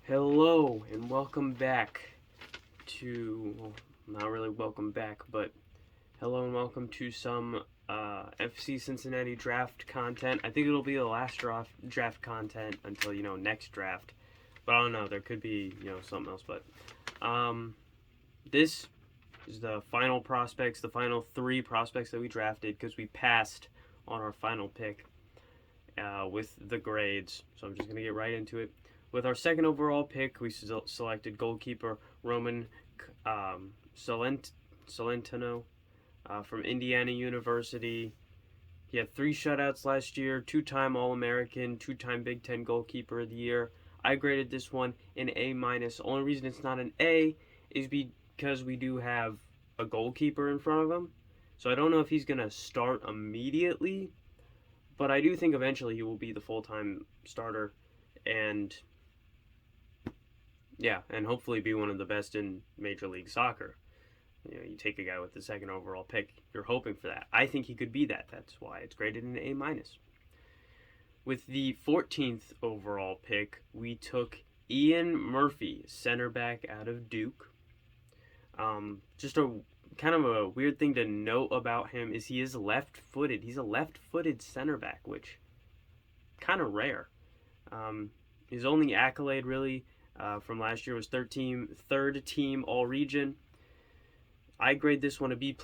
Hello and welcome back to, well, not really welcome back, but hello and welcome to some FC Cincinnati draft content. I think it'll be the last draft content until, next draft. But I don't know, there could be, something else. But this is the final prospects, the final three prospects that we drafted because we passed on our final pick with the grades. So I'm just going to get right into it. With our second overall pick, we selected goalkeeper Roman Celentano from Indiana University. He had 3 shutouts last year, 2-time All-American, 2-time Big Ten Goalkeeper of the Year. I graded this one an A-. Only reason it's not an A is because we do have a goalkeeper in front of him. So I don't know if he's going to start immediately, but I do think eventually he will be the full-time starter and hopefully be one of the best in Major League Soccer. You take a guy with the second overall pick, you're hoping for that. I think he could be that. That's why it's graded an A-. With the 14th overall pick, we took Ian Murphy, center back out of Duke. Just a kind of a weird thing to note about him is he is left-footed. He's a left-footed center back, which kind of rare. His only accolade really from last year was third team all region. I grade this one a B+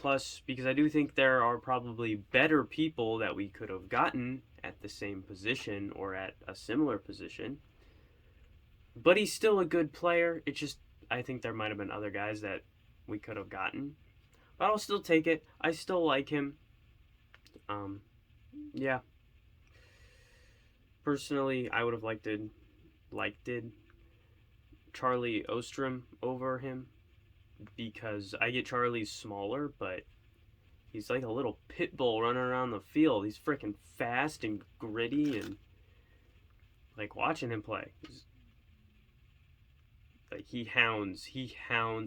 because I do think there are probably better people that we could have gotten at the same position or at a similar position. But he's still a good player. It's just I think there might have been other guys that we could have gotten. But I'll still take it. I still like him. Yeah. Personally, I would have liked Charlie Ostrom over him because I get Charlie's smaller, but he's like a little pit bull running around the field. He's freaking fast and gritty, and like watching him play, he hounds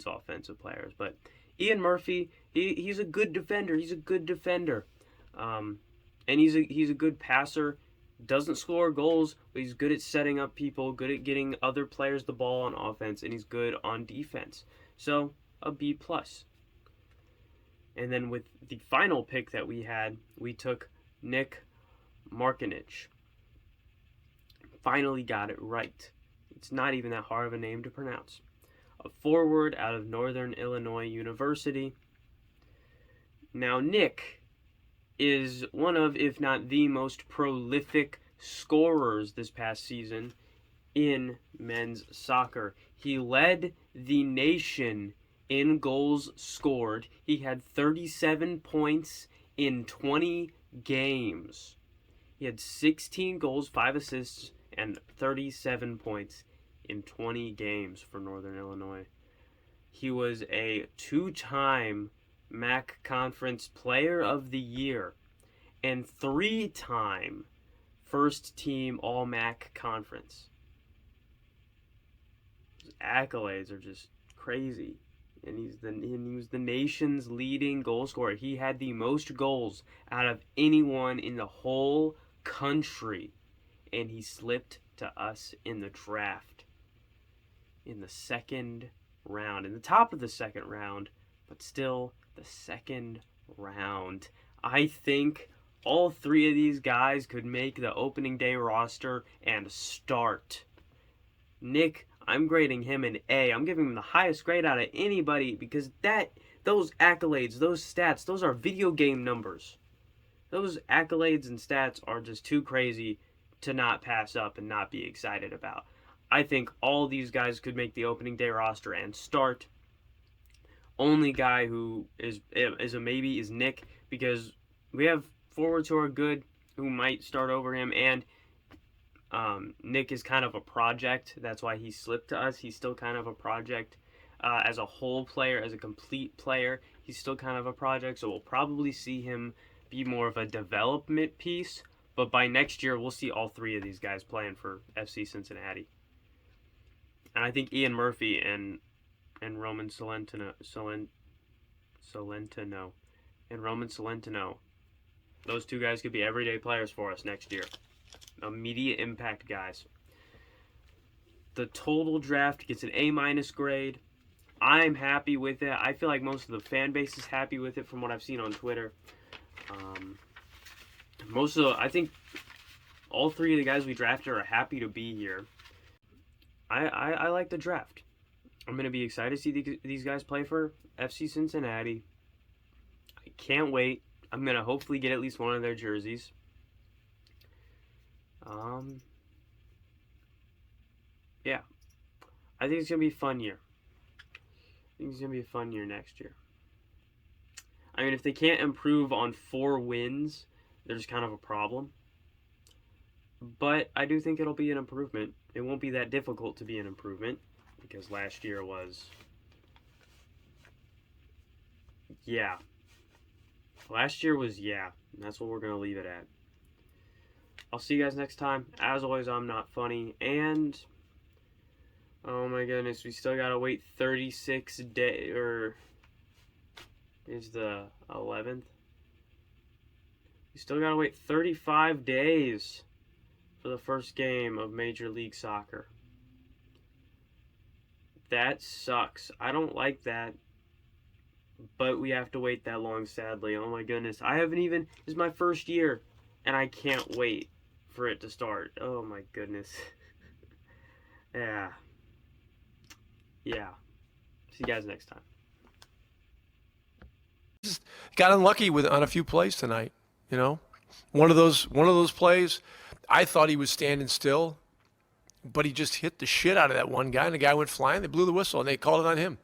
offensive players. But Ian Murphy, he's a good defender. And he's a good passer. Doesn't score goals, but he's good at setting up people, good at getting other players the ball on offense, and he's good on defense. So, a B+. And then with the final pick that we had, we took Nick Markinich. Finally got it right. It's not even that hard of a name to pronounce. A forward out of Northern Illinois University. Now, Nick is one of, if not the most prolific scorers this past season in men's soccer. He led the nation in goals scored. He had 37 points in 20 games. He had 16 goals, 5 assists, and 37 points in 20 games for Northern Illinois. He was a 2-time MAC Conference Player of the Year and 3-time First Team All-MAC Conference. His accolades are just crazy. And he was the nation's leading goal scorer. He had the most goals out of anyone in the whole country. And he slipped to us in the draft. In the second round. In the top of the second round. But still the second round. I think all 3 of these guys could make the opening day roster and start. Nick, I'm grading him an A. I'm giving him the highest grade out of anybody because those accolades, those stats, those are video game numbers. Those accolades and stats are just too crazy to not pass up and not be excited about. I think all these guys could make the opening day roster and start. Only guy who is a maybe is Nick because we have forwards who are good who might start over him, and Nick is kind of a project. That's why he slipped to us. He's still kind of a project. As a whole player, as a complete player, he's still kind of a project, so we'll probably see him be more of a development piece, but by next year, we'll see all 3 of these guys playing for FC Cincinnati. And I think Ian Murphy and Roman Celentano, those 2 guys could be everyday players for us next year. Immediate impact guys. The total draft gets an A- grade. I'm happy with it. I feel like most of the fan base is happy with it from what I've seen on Twitter. I think all three of the guys we drafted are happy to be here. I like the draft. I'm going to be excited to see these guys play for FC Cincinnati. I can't wait. I'm going to hopefully get at least one of their jerseys. Yeah. I think it's going to be a fun year. I think it's going to be a fun year next year. I mean, if they can't improve on 4 wins, there's kind of a problem. But I do think it'll be an improvement. It won't be that difficult to be an improvement, because last year was... yeah. Last year was yeah. And that's what we're going to leave it at. I'll see you guys next time. As always, I'm not funny. And... oh my goodness, we still gotta wait 36 days, or is the 11th? We still gotta wait 35 days for the first game of Major League Soccer. That sucks. I don't like that, but we have to wait that long, sadly. Oh my goodness, this is my first year, and I can't wait for it to start. Oh my goodness. Yeah. See you guys next time. Just got unlucky on a few plays tonight. You know, one of those plays, I thought he was standing still, but he just hit the shit out of that one guy, and the guy went flying. They blew the whistle, and they called it on him.